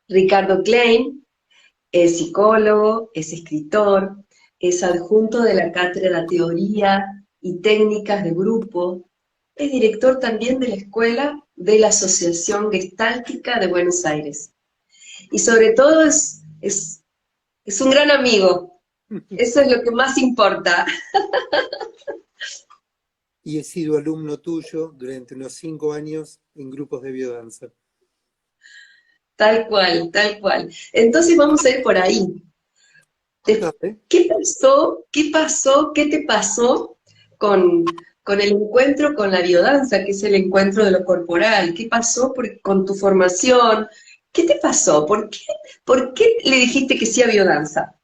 Ricardo Klein es psicólogo, es escritor, es adjunto de la Cátedra de Teoría y Técnicas de Grupo, es director también de la Escuela de la Asociación Gestáltica de Buenos Aires. Y sobre todo es un gran amigo. Eso es lo que más importa. Y he sido alumno tuyo durante unos 5 años en grupos de biodanza. Tal cual, tal cual. Entonces vamos a ir por ahí. ¿Sabe? ¿Qué pasó? ¿Qué pasó? ¿Qué te pasó con el encuentro con la biodanza, que es el encuentro de lo corporal? ¿Qué pasó con tu formación? ¿Qué te pasó? ¿Por qué le dijiste que sí a biodanza?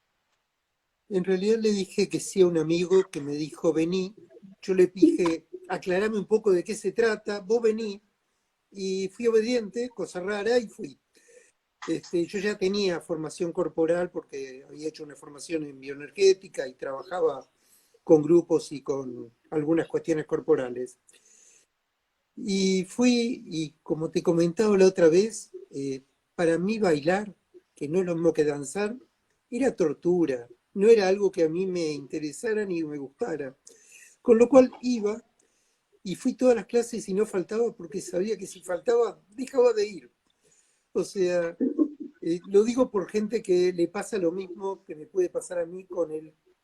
En realidad le dije que sí a un amigo que me dijo, vení. Yo le dije, aclarame un poco de qué se trata, vos vení. Y fui obediente, cosa rara, y fui. Yo ya tenía formación corporal porque había hecho una formación en bioenergética y trabajaba con grupos y con algunas cuestiones corporales. Y fui, y como te comentaba la otra vez, para mí bailar, que no es lo mismo que danzar, era tortura, no era algo que a mí me interesara ni me gustara. Con lo cual iba y fui todas las clases y no faltaba porque sabía que si faltaba dejaba de ir. O sea, lo digo por gente que le pasa lo mismo que me puede pasar a mí con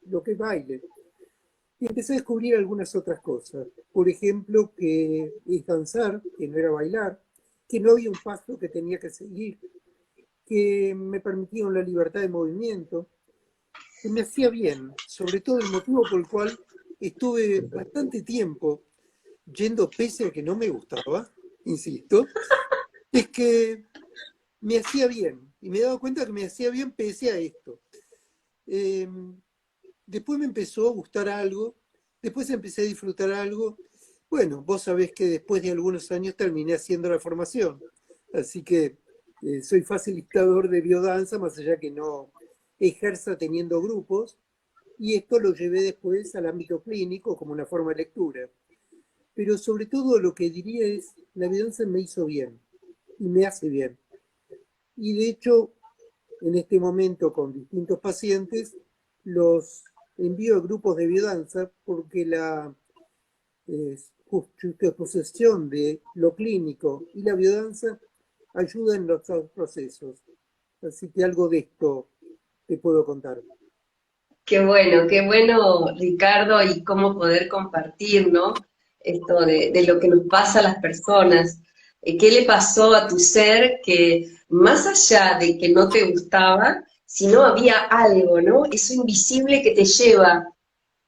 lo que es baile. Y empecé a descubrir algunas otras cosas. Por ejemplo, que es danzar, que no era bailar, que no había un paso que tenía que seguir, que me permitieron la libertad de movimiento, que me hacía bien. Sobre todo el motivo por el cual estuve bastante tiempo yendo pese a que no me gustaba, insisto, es que me hacía bien. Y me he dado cuenta que me hacía bien pese a esto. Eh, Después me empezó a gustar algo, después empecé a disfrutar algo. Bueno, vos sabés que después de algunos años terminé haciendo la formación, así que soy facilitador de biodanza, más allá que no ejerza teniendo grupos, y esto lo llevé después al ámbito clínico como una forma de lectura. Pero sobre todo lo que diría es, la biodanza me hizo bien y me hace bien. Y de hecho, en este momento con distintos pacientes, los envío a grupos de biodanza porque la juxtaposición de lo clínico y la biodanza ayuda en los procesos. Así que algo de esto te puedo contar. Qué bueno, Ricardo, y cómo poder compartir, ¿no? Esto de lo que nos pasa a las personas. ¿Qué le pasó a tu ser que más allá de que no te gustaba, si no había algo, ¿no? Eso invisible que te lleva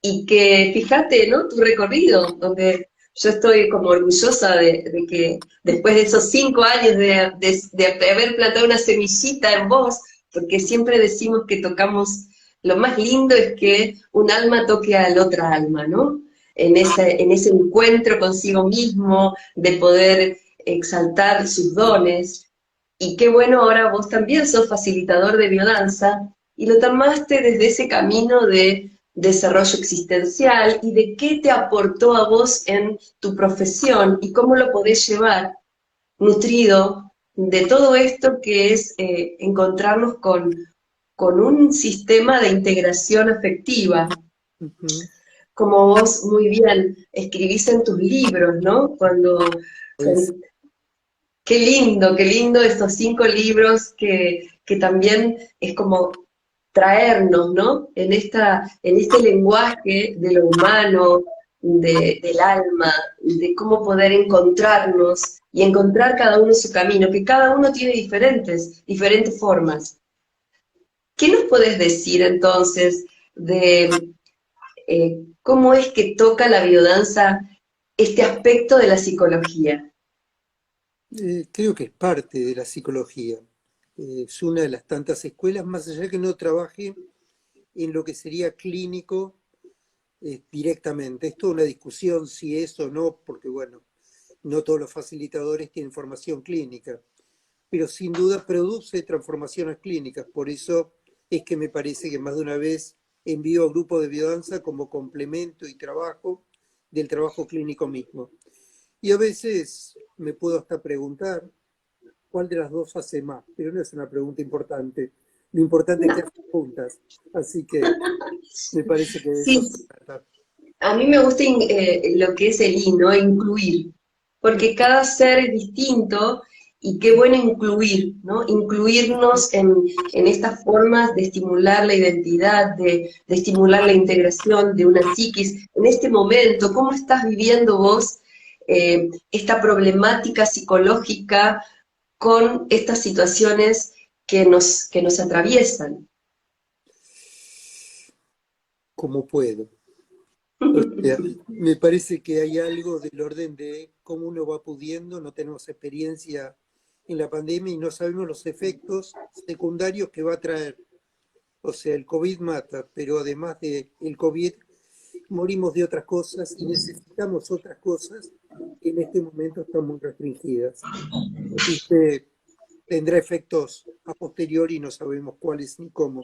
y que, fíjate, ¿no? Tu recorrido, donde yo estoy como orgullosa de que después de esos 5 años de haber plantado una semillita en vos, porque siempre decimos que tocamos, lo más lindo es que un alma toque a la otra alma, ¿no? En ese encuentro consigo mismo, de poder exaltar sus dones. Y qué bueno, ahora vos también sos facilitador de biodanza y lo tomaste desde ese camino de desarrollo existencial y de qué te aportó a vos en tu profesión y cómo lo podés llevar nutrido de todo esto que es encontrarnos con un sistema de integración afectiva, Uh -huh. como vos muy bien escribís en tus libros, ¿no? Pues, Qué lindo estos 5 libros que también es como traernos, ¿no? En este lenguaje de lo humano, del alma, de cómo poder encontrarnos y encontrar cada uno su camino, que cada uno tiene diferentes formas. ¿Qué nos podés decir entonces de cómo es que toca la biodanza este aspecto de la psicología? creo que es parte de la psicología. Es una de las tantas escuelas, más allá que no trabaje en lo que sería clínico directamente. Es toda una discusión si es o no, porque bueno, no todos los facilitadores tienen formación clínica, pero sin duda produce transformaciones clínicas. Por eso es que me parece que más de una vez envío a grupos de biodanza como complemento y trabajo del trabajo clínico mismo. Y a veces me puedo hasta preguntar cuál de las dos hace más, pero no es una pregunta importante. Lo importante es que No. hacen juntas. Así que me parece que de eso Sí, se trata. a mí me gusta lo que es el I, ¿no? Incluir, porque cada ser es distinto y qué bueno incluir, ¿no? Incluirnos en estas formas de estimular la identidad, de estimular la integración de una psiquis. En este momento, ¿cómo estás viviendo vos esta problemática psicológica con estas situaciones que nos atraviesan? Como puedo. O sea, me parece que hay algo del orden de cómo uno va pudiendo, no tenemos experiencia en la pandemia y no sabemos los efectos secundarios que va a traer. O sea, el COVID mata, pero además del COVID morimos de otras cosas y necesitamos otras cosas que en este momento están muy restringidas. Así que tendrá efectos a posteriori y no sabemos cuáles ni cómo.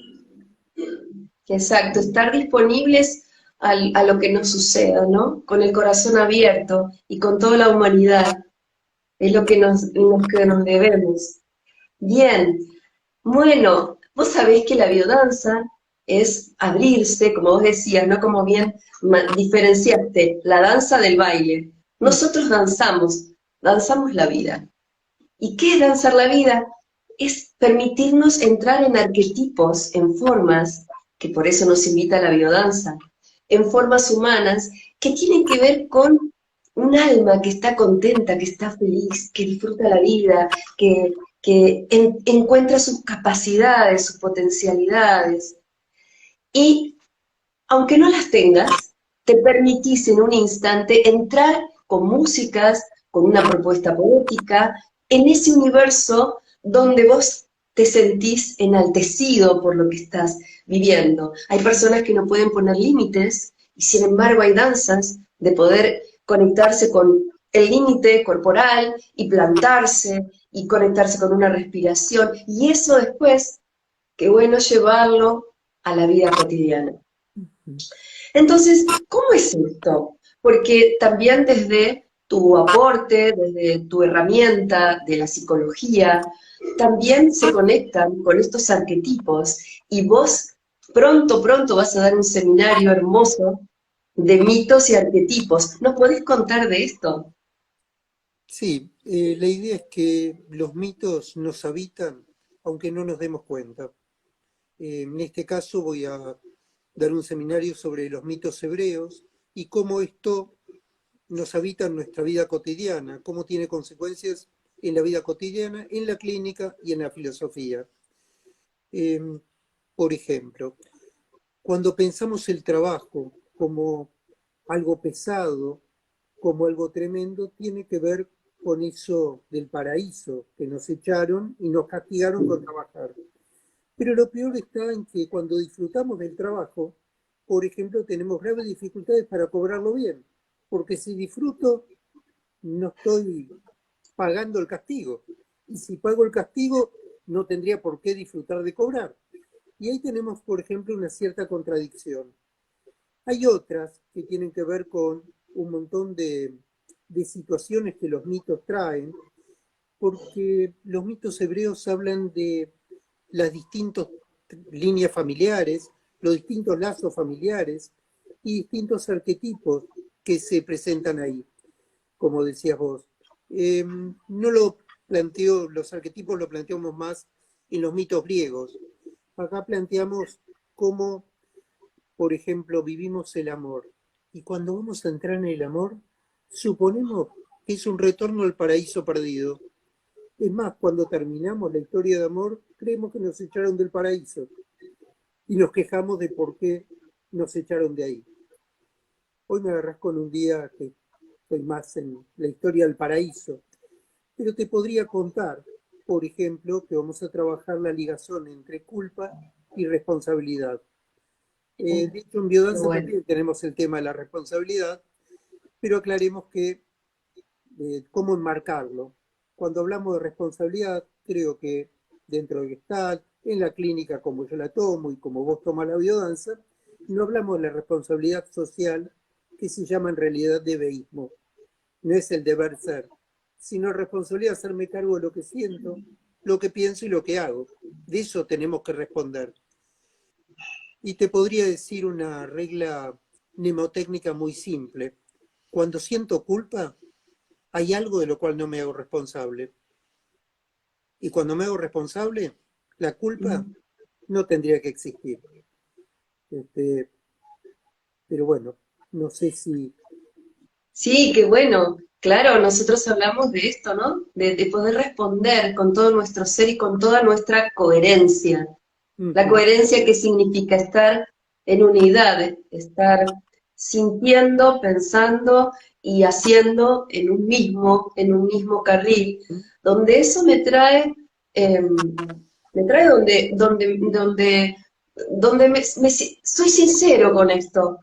Exacto, estar disponibles a lo que nos suceda, ¿no? Con el corazón abierto y con toda la humanidad, es lo que nos debemos. Bien, bueno, vos sabés que la biodanza es abrirse, como vos decías, ¿no? Como bien diferenciaste, la danza del baile. Nosotros danzamos, danzamos la vida. ¿Y qué es danzar la vida? Es permitirnos entrar en arquetipos, en formas, que por eso nos invita a la biodanza, en formas humanas que tienen que ver con un alma que está contenta, que está feliz, que disfruta la vida, que encuentra sus capacidades, sus potencialidades. Y aunque no las tengas, te permitís en un instante entrar con músicas, con una propuesta poética, en ese universo donde vos te sentís enaltecido por lo que estás viviendo. Hay personas que no pueden poner límites y sin embargo hay danzas de poder conectarse con el límite corporal y plantarse y conectarse con una respiración y eso después, qué bueno llevarlo a la vida cotidiana. Entonces, ¿cómo es esto? Porque también desde tu aporte, desde tu herramienta de la psicología, también se conectan con estos arquetipos y vos pronto vas a dar un seminario hermoso de mitos y arquetipos. ¿Nos podés contar de esto? Sí, la idea es que los mitos nos habitan aunque no nos demos cuenta. En este caso voy a dar un seminario sobre los mitos hebreos y cómo esto nos habita en nuestra vida cotidiana, cómo tiene consecuencias en la vida cotidiana, en la clínica y en la filosofía. Eh, por ejemplo, cuando pensamos el trabajo como algo pesado, como algo tremendo, tiene que ver con eso del paraíso, que nos echaron y nos castigaron con trabajar. Pero lo peor está en que cuando disfrutamos del trabajo, por ejemplo, tenemos graves dificultades para cobrarlo bien, porque si disfruto, no estoy pagando el castigo. Y si pago el castigo, no tendría por qué disfrutar de cobrar. Y ahí tenemos, por ejemplo, una cierta contradicción. Hay otras que tienen que ver con un montón de situaciones que los mitos traen, porque los mitos hebreos hablan de las distintas líneas familiares, los distintos lazos familiares y distintos arquetipos que se presentan ahí, como decías vos. No lo planteo, los arquetipos lo planteamos más en los mitos griegos. Acá planteamos cómo, por ejemplo, vivimos el amor. Y cuando vamos a entrar en el amor, suponemos que es un retorno al paraíso perdido. Es más, cuando terminamos la historia de amor, creemos que nos echaron del paraíso y nos quejamos de por qué nos echaron de ahí. Hoy me agarrás con un día que estoy más en la historia del paraíso, pero te podría contar, por ejemplo, que vamos a trabajar la ligación entre culpa y responsabilidad. De hecho, en Qué biodanza bueno. también tenemos el tema de la responsabilidad, pero aclaremos que cómo enmarcarlo. Cuando hablamos de responsabilidad, creo que dentro de Gestalt, en la clínica como yo la tomo y como vos tomas la biodanza, no hablamos de la responsabilidad social que se llama en realidad debeísmo. No es el deber ser, sino responsabilidad de hacerme cargo de lo que siento, lo que pienso y lo que hago. De eso tenemos que responder. Y te podría decir una regla mnemotécnica muy simple. Cuando siento culpa, hay algo de lo cual no me hago responsable. Y cuando me hago responsable, la culpa no tendría que existir. Pero bueno, no sé si... Sí, qué bueno. Claro, nosotros hablamos de esto, ¿no? De poder responder con todo nuestro ser y con toda nuestra coherencia. La coherencia que significa estar en unidad, estar sintiendo, pensando y haciendo en un mismo carril, donde eso me trae donde soy sincero con esto,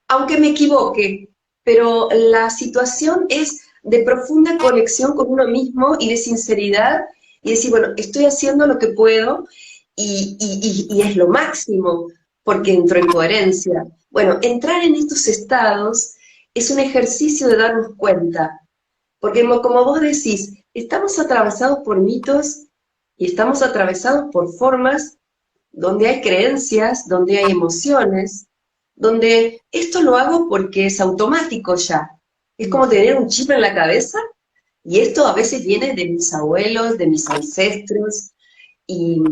aunque me equivoque, pero la situación es de profunda conexión con uno mismo y de sinceridad y decir, bueno, estoy haciendo lo que puedo y es lo máximo porque entro en coherencia. Bueno, entrar en estos estados es un ejercicio de darnos cuenta, porque como vos decís, estamos atravesados por mitos y estamos atravesados por formas donde hay creencias, donde hay emociones, donde esto lo hago porque es automático ya. Es como tener un chip en la cabeza y esto a veces viene de mis abuelos, de mis ancestros. ¿Y,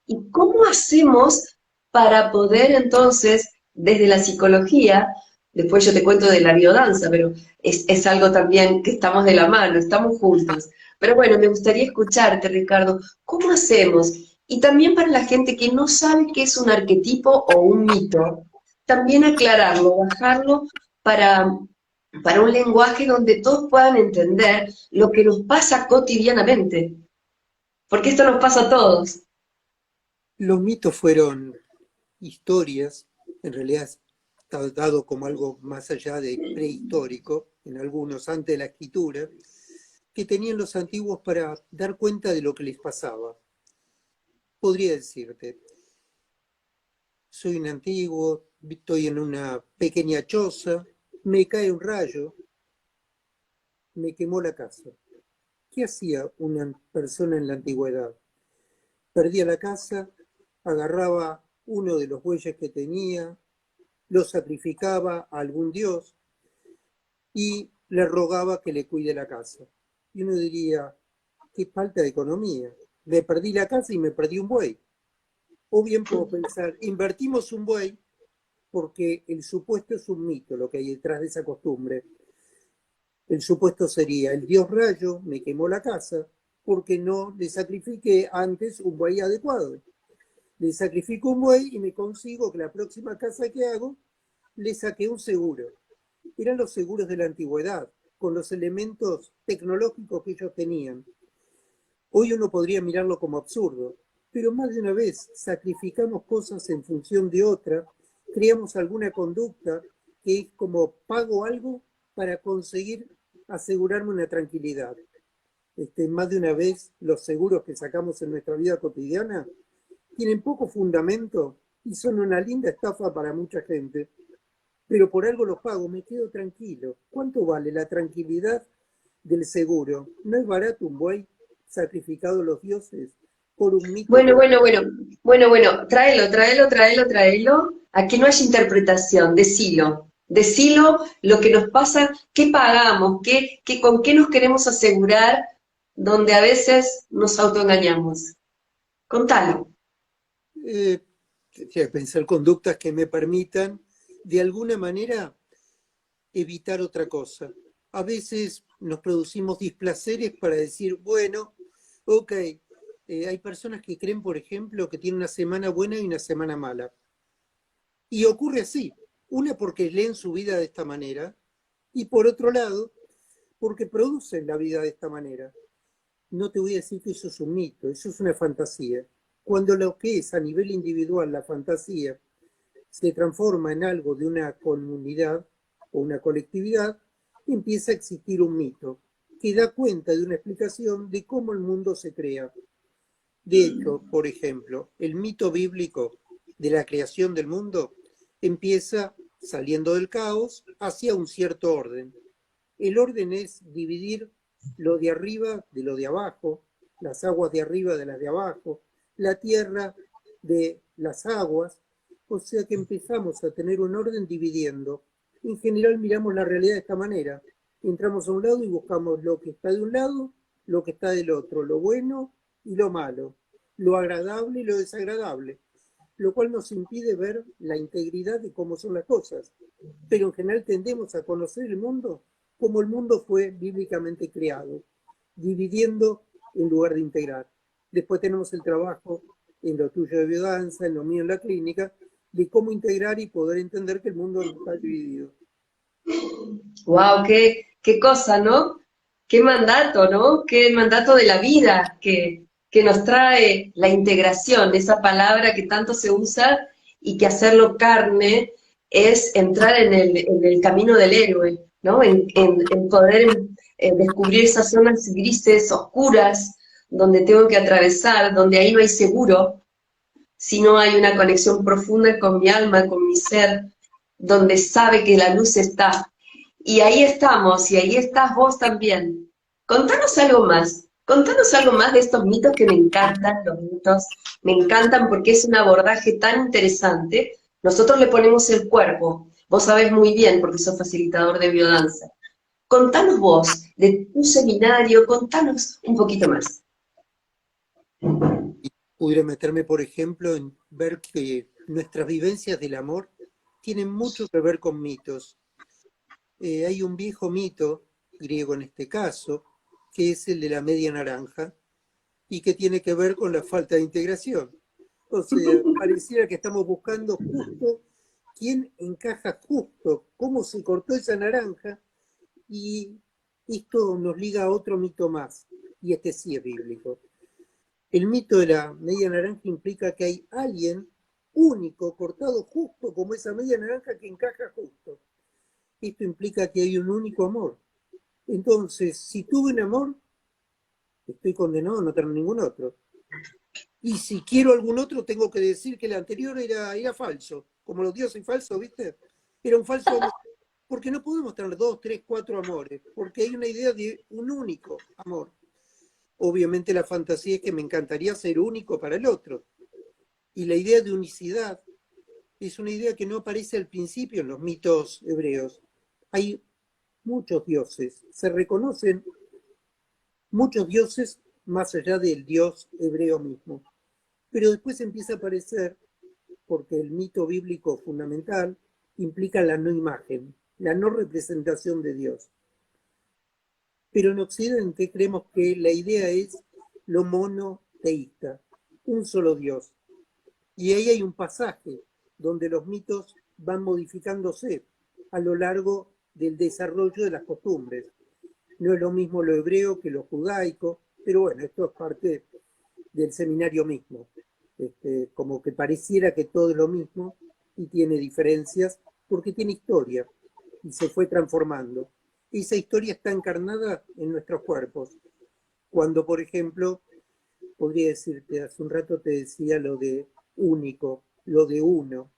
y cómo hacemos para poder entonces, desde la psicología, después yo te cuento de la biodanza, pero es algo también que estamos de la mano, estamos juntos. Pero bueno, me gustaría escucharte, Ricardo, ¿cómo hacemos? Y también para la gente que no sabe qué es un arquetipo o un mito, también aclararlo, bajarlo para, para un lenguaje donde todos puedan entender lo que nos pasa cotidianamente, porque esto nos pasa a todos. Los mitos fueron historias, en realidad está dado como algo más allá de prehistórico, en algunos antes de la escritura, que tenían los antiguos para dar cuenta de lo que les pasaba. Podría decirte, soy un antiguo, estoy en una pequeña choza, me cae un rayo, me quemó la casa. ¿Qué hacía una persona en la antigüedad? Perdía la casa, agarraba uno de los bueyes que tenía, lo sacrificaba a algún dios y le rogaba que le cuide la casa. Y uno diría, qué falta de economía. Me perdí la casa y me perdí un buey. O bien puedo pensar, invertimos un buey porque el supuesto es un mito, lo que hay detrás de esa costumbre. El supuesto sería, el dios rayo me quemó la casa porque no le sacrifiqué antes un buey adecuado. Le sacrifico un buey y me consigo que la próxima casa que hago le saqué un seguro. Eran los seguros de la antigüedad, con los elementos tecnológicos que ellos tenían. Hoy uno podría mirarlo como absurdo, pero más de una vez sacrificamos cosas en función de otra, creamos alguna conducta que es como pago algo para conseguir asegurarme una tranquilidad. Más de una vez los seguros que sacamos en nuestra vida cotidiana tienen poco fundamento y son una linda estafa para mucha gente, pero por algo los pago, me quedo tranquilo. ¿Cuánto vale la tranquilidad del seguro? ¿No es barato un buey sacrificado a los dioses por un mito Bueno, que... bueno, bueno, bueno, tráelo. Aquí no hay interpretación, decilo lo que nos pasa, qué pagamos, con qué nos queremos asegurar, donde a veces nos autoengañamos. Contalo. Eh, pensar conductas que me permitan, de alguna manera, evitar otra cosa. A veces nos producimos displaceres para decir, bueno, ok, hay personas que creen, por ejemplo, que tienen una semana buena y una semana mala. Y ocurre así. Una porque leen su vida de esta manera y por otro lado, porque producen la vida de esta manera. No te voy a decir que eso es un mito, eso es una fantasía. Cuando lo que es a nivel individual la fantasía se transforma en algo de una comunidad o una colectividad, empieza a existir un mito que da cuenta de una explicación de cómo el mundo se crea. De hecho, por ejemplo, el mito bíblico de la creación del mundo empieza saliendo del caos hacia un cierto orden. El orden es dividir lo de arriba de lo de abajo, las aguas de arriba de las de abajo, la tierra de las aguas, o sea que empezamos a tener un orden dividiendo. En general miramos la realidad de esta manera, entramos a un lado y buscamos lo que está de un lado, lo que está del otro, lo bueno y lo malo, lo agradable y lo desagradable, lo cual nos impide ver la integridad de cómo son las cosas. Pero en general tendemos a conocer el mundo como el mundo fue bíblicamente creado, dividiendo en lugar de integrar. Después tenemos el trabajo en lo tuyo de biodanza, en lo mío en la clínica, de cómo integrar y poder entender que el mundo no está dividido. Wow, qué cosa, ¿no? Qué mandato, ¿no? Qué mandato de la vida que nos trae la integración, esa palabra que tanto se usa y que hacerlo carne es entrar en el camino del héroe, ¿no? En poder descubrir esas zonas grises, oscuras, donde tengo que atravesar, donde ahí no hay seguro, si no hay una conexión profunda con mi alma, con mi ser, donde sabe que la luz está. Y ahí estamos, y ahí estás vos también. Contanos algo más de estos mitos que me encantan, los mitos me encantan porque es un abordaje tan interesante. Nosotros le ponemos el cuerpo, vos sabés muy bien porque sos facilitador de biodanza. Contanos vos, de tu seminario, contanos un poquito más. Y pudiera meterme, por ejemplo, en ver que nuestras vivencias del amor tienen mucho que ver con mitos. Hay un viejo mito, griego en este caso, que es el de la media naranja, y que tiene que ver con la falta de integración. O sea, pareciera que estamos buscando justo quién encaja justo, cómo se cortó esa naranja, y esto nos liga a otro mito más, y este sí es bíblico. El mito de la media naranja implica que hay alguien único, cortado justo como esa media naranja que encaja justo. Esto implica que hay un único amor. Entonces, si tuve un amor, estoy condenado a no tener ningún otro. Y si quiero algún otro, tengo que decir que el anterior era falso. Como los dioses falsos, ¿viste? Era un falso amor. Porque no podemos tener 2, 3, 4 amores. Porque hay una idea de un único amor. Obviamente la fantasía es que me encantaría ser único para el otro. Y la idea de unicidad es una idea que no aparece al principio en los mitos hebreos. Hay muchos dioses. Se reconocen muchos dioses más allá del dios hebreo mismo. Pero después empieza a aparecer, porque el mito bíblico fundamental implica la no imagen, la no representación de Dios. Pero en Occidente creemos que la idea es lo monoteísta, un solo Dios. Y ahí hay un pasaje donde los mitos van modificándose a lo largo del desarrollo de las costumbres. No es lo mismo lo hebreo que lo judaico, pero bueno, esto es parte del seminario mismo. Como que pareciera que todo es lo mismo y tiene diferencias porque tiene historia y se fue transformando. Y esa historia está encarnada en nuestros cuerpos. Cuando, por ejemplo, podría decirte, hace un rato te decía lo de único, lo de uno.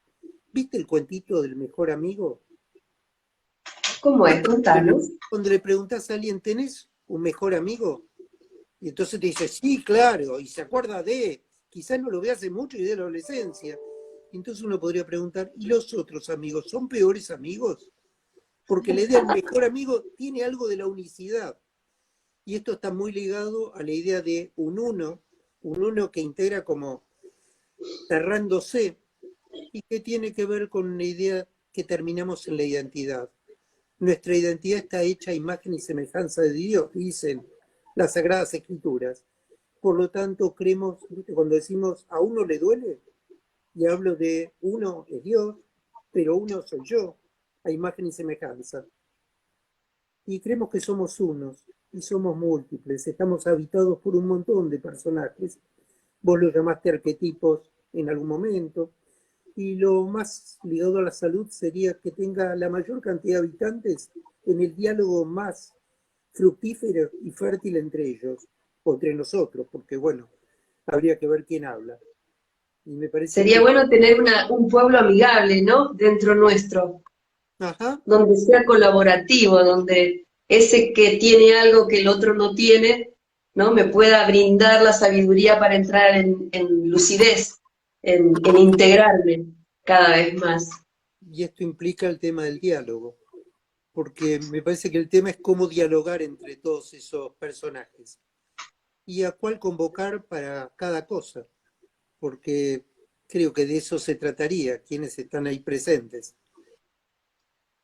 ¿Viste el cuentito del mejor amigo? ¿Cómo es? Contanos. Cuando le preguntas a alguien, ¿tenés un mejor amigo? Y entonces te dice, sí, claro, y se acuerda quizás no lo ve hace mucho y de la adolescencia. Entonces uno podría preguntar, ¿y los otros amigos son peores amigos? Porque la idea del mejor amigo tiene algo de la unicidad. Y esto está muy ligado a la idea de un uno que integra como cerrándose y que tiene que ver con una idea que terminamos en la identidad. Nuestra identidad está hecha a imagen y semejanza de Dios, dicen las Sagradas Escrituras. Por lo tanto, creemos, cuando decimos a uno le duele, y hablo de uno es Dios, pero uno soy yo, a imagen y semejanza. Y creemos que somos unos, y somos múltiples, estamos habitados por un montón de personajes. Vos lo llamaste arquetipos en algún momento, y lo más ligado a la salud sería que tenga la mayor cantidad de habitantes en el diálogo más fructífero y fértil entre ellos, o entre nosotros, porque bueno, habría que ver quién habla. Y me parece Sería que... bueno tener un pueblo amigable, ¿no? Dentro nuestro, Ajá. donde sea colaborativo, donde ese que tiene algo que el otro no tiene, ¿no? Me pueda brindar la sabiduría para entrar en lucidez, en integrarme cada vez más. Y esto implica el tema del diálogo, porque me parece que el tema es cómo dialogar entre todos esos personajes y a cuál convocar para cada cosa, porque creo que de eso se trataría, quienes están ahí presentes.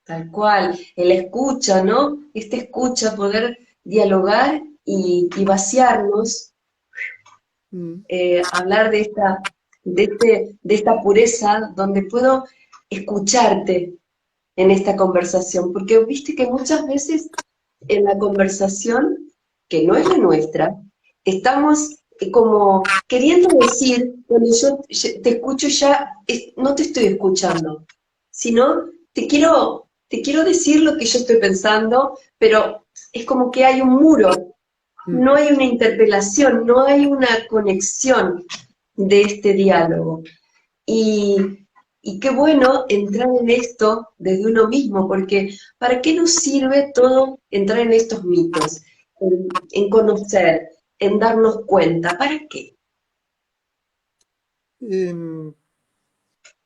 Tal cual, el escucha, ¿no? Este escucha, poder dialogar y vaciarnos, Mm. hablar de esta pureza donde puedo escucharte en esta conversación, porque viste que muchas veces en la conversación, que no es la nuestra, estamos como queriendo decir, cuando te escucho ya, no te estoy escuchando, sino te quiero decir lo que yo estoy pensando, pero es como que hay un muro, Mm. no hay una interpelación, no hay una conexión de este diálogo. Y, y qué bueno entrar en esto desde uno mismo, porque ¿para qué nos sirve todo entrar en estos mitos? En conocer, en darnos cuenta. ¿Para qué? Em,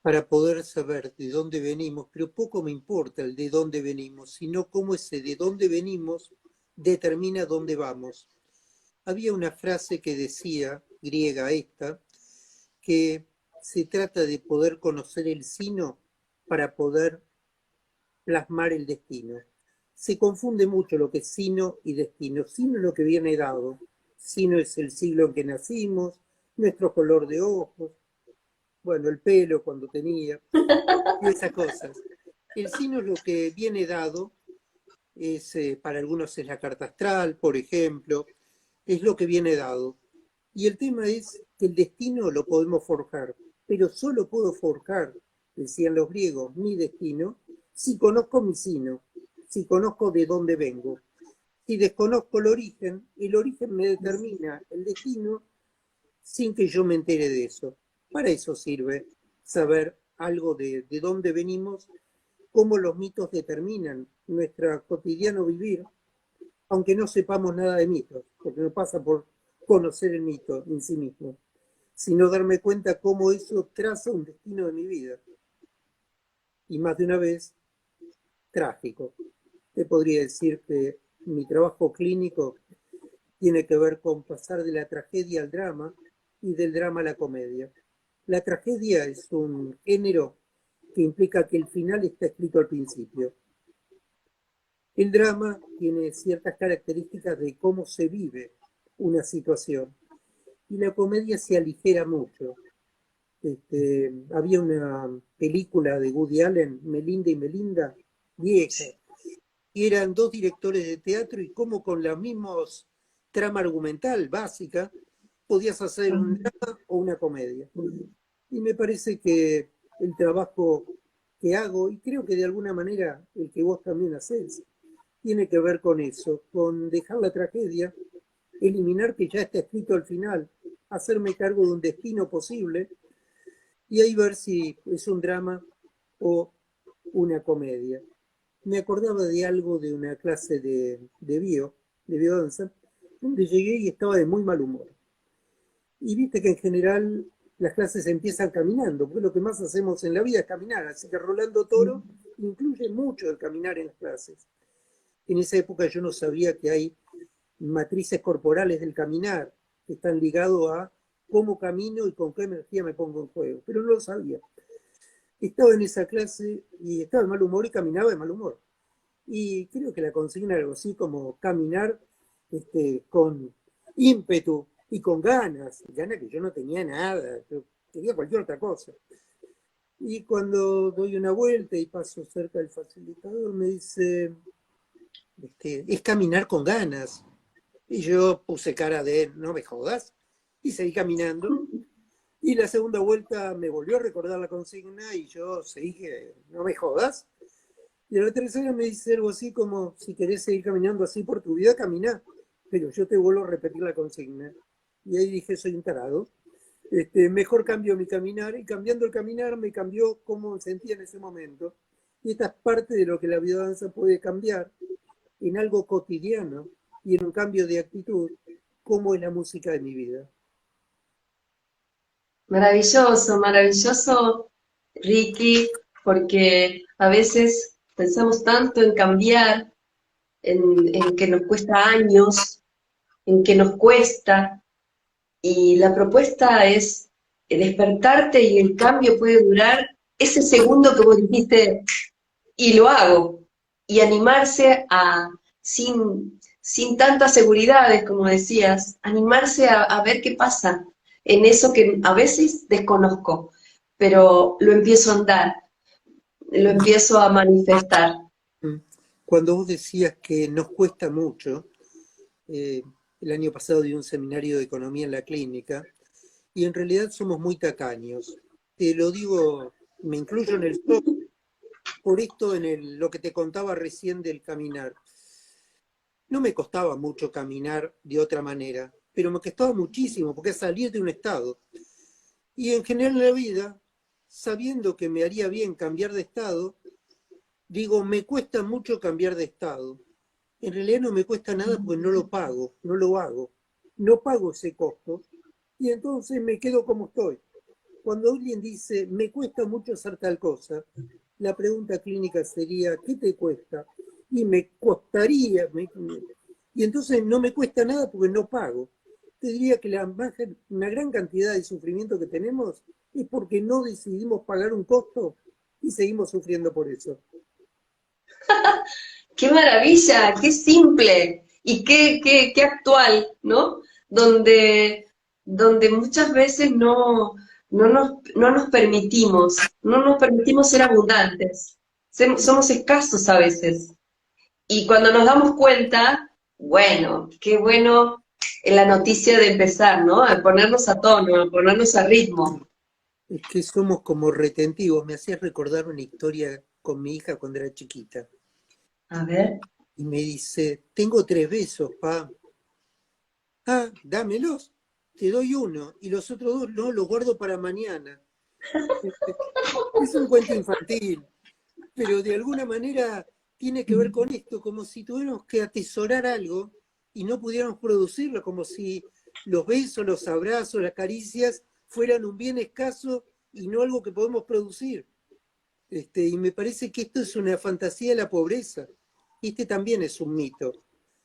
para poder saber de dónde venimos, pero poco me importa el de dónde venimos, sino cómo ese de dónde venimos determina dónde vamos. Había una frase que decía, griega esta, que se trata de poder conocer el sino para poder plasmar el destino. Se confunde mucho lo que es sino y destino. Sino es lo que viene dado. Sino es el siglo en que nacimos, nuestro color de ojos, bueno, el pelo cuando tenía, y esas cosas. El sino es lo que viene dado, es, para algunos es la carta astral, por ejemplo, es lo que viene dado. Y el tema es que el destino lo podemos forjar, pero solo puedo forjar, decían los griegos, mi destino, si conozco mi sino, si conozco de dónde vengo. Si desconozco el origen me determina el destino sin que yo me entere de eso. Para eso sirve saber algo de dónde venimos, cómo los mitos determinan nuestro cotidiano vivir, aunque no sepamos nada de mitos, porque no pasa por conocer el mito en sí mismo, sino darme cuenta cómo eso traza un destino de mi vida. Y más de una vez, trágico. Te podría decir que mi trabajo clínico tiene que ver con pasar de la tragedia al drama y del drama a la comedia. La tragedia es un género que implica que el final está escrito al principio. El drama tiene ciertas características de cómo se vive una situación y la comedia se aligera mucho. Había una película de Woody Allen, Melinda y Melinda, vieja, y eran dos directores de teatro y cómo con la misma trama argumental básica podías hacer un drama o una comedia. Y me parece que el trabajo que hago, y creo que de alguna manera el que vos también hacés, tiene que ver con eso, con dejar la tragedia, eliminar que ya está escrito al final, hacerme cargo de un destino posible y ahí ver si es un drama o una comedia. Me acordaba de algo de una clase de biodanza, donde llegué y estaba de muy mal humor. Y viste que en general las clases empiezan caminando, porque lo que más hacemos en la vida es caminar, así que Rolando Toro incluye mucho el caminar en las clases. En esa época yo no sabía que hay matrices corporales del caminar que están ligados a cómo camino y con qué energía me pongo en juego, pero no lo sabía. Estaba en esa clase y estaba de mal humor y caminaba de mal humor. Y creo que la consigna era algo así como caminar con ímpetu y con ganas que yo no tenía nada, yo quería cualquier otra cosa. Y cuando doy una vuelta y paso cerca del facilitador, me dice, es caminar con ganas. Y yo puse cara de, no me jodas, y seguí caminando. Y la segunda vuelta me volvió a recordar la consigna y yo seguí que, no me jodas. Y a la tercera me dice algo así como, si querés seguir caminando así por tu vida, camina. Pero yo te vuelvo a repetir la consigna. Y ahí dije, soy un tarado. Mejor cambio mi caminar. Y cambiando el caminar me cambió cómo me sentía en ese momento. Y esta es parte de lo que la biodanza puede cambiar. en algo cotidiano y en un cambio de actitud, como es la música de mi vida. Maravilloso, maravilloso, Ricky, porque a veces pensamos tanto en cambiar, en que nos cuesta años, en que nos cuesta, y la propuesta es despertarte y el cambio puede durar ese segundo que vos dijiste, y lo hago, y animarse a, sin tantas seguridades, como decías, animarse a ver qué pasa en eso que a veces desconozco, pero lo empiezo a andar, lo empiezo a manifestar. Cuando vos decías que nos cuesta mucho, eh, el año pasado di un seminario de economía en la clínica, y en realidad somos muy tacaños. Te lo digo, me incluyo en el top, por esto lo que te contaba recién del caminar. No me costaba mucho caminar de otra manera, pero me costaba muchísimo, porque es salir de un estado. Y en general en la vida, sabiendo que me haría bien cambiar de estado, digo, me cuesta mucho cambiar de estado. En realidad no me cuesta nada porque no lo pago, no lo hago. No pago ese costo y entonces me quedo como estoy. Cuando alguien dice, me cuesta mucho hacer tal cosa, la pregunta clínica sería, ¿qué te cuesta? Y me costaría, y entonces no me cuesta nada porque no pago. Te diría que una gran cantidad de sufrimiento que tenemos es porque no decidimos pagar un costo y seguimos sufriendo por eso. ¡Qué maravilla! ¡Qué simple! Y qué actual, ¿no? Donde muchas veces no nos permitimos ser abundantes. Somos escasos a veces. Y cuando nos damos cuenta, bueno, qué bueno la noticia de empezar, ¿no? A ponernos a tono, a ponernos a ritmo. Es que somos como retentivos. Me hacías recordar una historia con mi hija cuando era chiquita. A ver. Y me dice, tengo 3 besos, pa. Ah, dámelos. Te doy uno. Y los otros 2 no, los guardo para mañana. Es un cuento infantil, pero de alguna manera tiene que ver con esto, como si tuviéramos que atesorar algo y no pudiéramos producirlo, como si los besos, los abrazos, las caricias fueran un bien escaso y no algo que podemos producir. Y me parece que esto es una fantasía de la pobreza. Este también es un mito,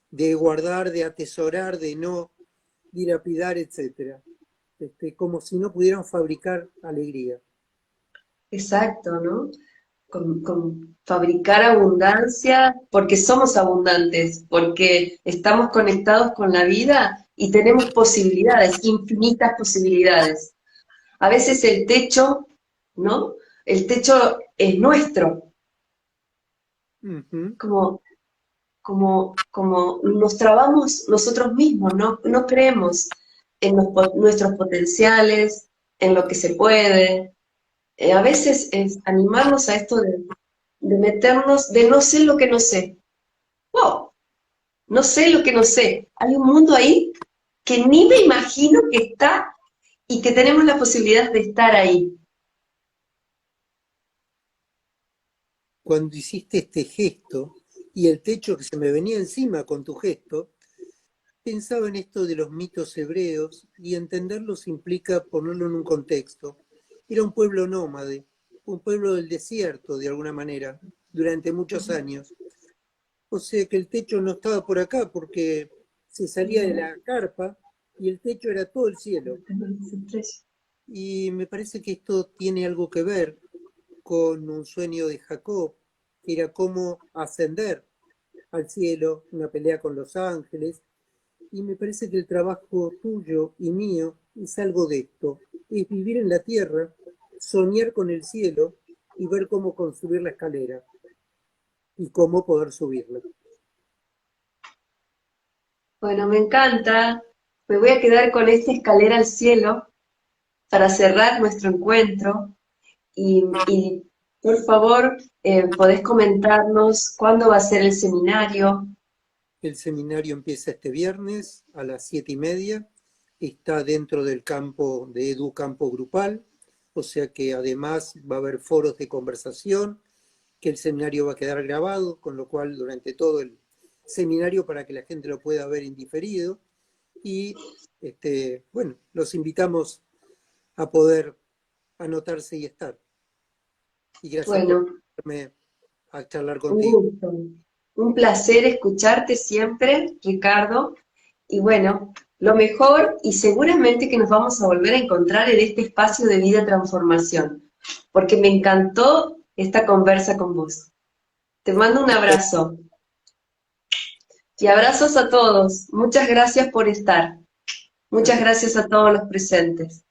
de guardar, de atesorar, de no dilapidar, etc. Como si no pudiéramos fabricar alegría. Exacto, ¿no? Con fabricar abundancia, porque somos abundantes, porque estamos conectados con la vida y tenemos posibilidades, infinitas posibilidades. A veces el techo, ¿no? El techo es nuestro, Ujú. como, como nos trabamos nosotros mismos, no creemos en nuestros potenciales, en lo que se puede. A veces es animarnos a esto de meternos, de no sé lo que no sé. ¡Wow! No sé lo que no sé. Hay un mundo ahí que ni me imagino que está y que tenemos la posibilidad de estar ahí. Cuando hiciste este gesto y el techo que se me venía encima con tu gesto, pensaba en esto de los mitos hebreos y entenderlos implica ponerlo en un contexto. Era un pueblo nómade, un pueblo del desierto de alguna manera, durante muchos años. O sea que el techo no estaba por acá porque se salía de la carpa y el techo era todo el cielo. Y me parece que esto tiene algo que ver con un sueño de Jacob, que era cómo ascender al cielo, una pelea con los ángeles, y me parece que el trabajo tuyo y mío es algo de esto, es vivir en la tierra, soñar con el cielo y ver cómo construir la escalera y cómo poder subirla. Bueno, me encanta. Me voy a quedar con esta escalera al cielo para cerrar nuestro encuentro y por favor, podés comentarnos cuándo va a ser el seminario. El seminario empieza este viernes a las 7:30, está dentro del campo de Edu Campo Grupal, o sea que además va a haber foros de conversación, que el seminario va a quedar grabado, con lo cual durante todo seminario para que la gente lo pueda ver en diferido. Y bueno, los invitamos a poder anotarse y estar. Y gracias por Bueno, invitarme a charlar un contigo. gusto. Un placer escucharte siempre, Ricardo. Y bueno, lo mejor y seguramente que nos vamos a volver a encontrar en este espacio de vida transformación, porque me encantó esta conversa con vos. Te mando un abrazo y abrazos a todos. Muchas gracias por estar. Muchas Gracias. gracias a todos los presentes.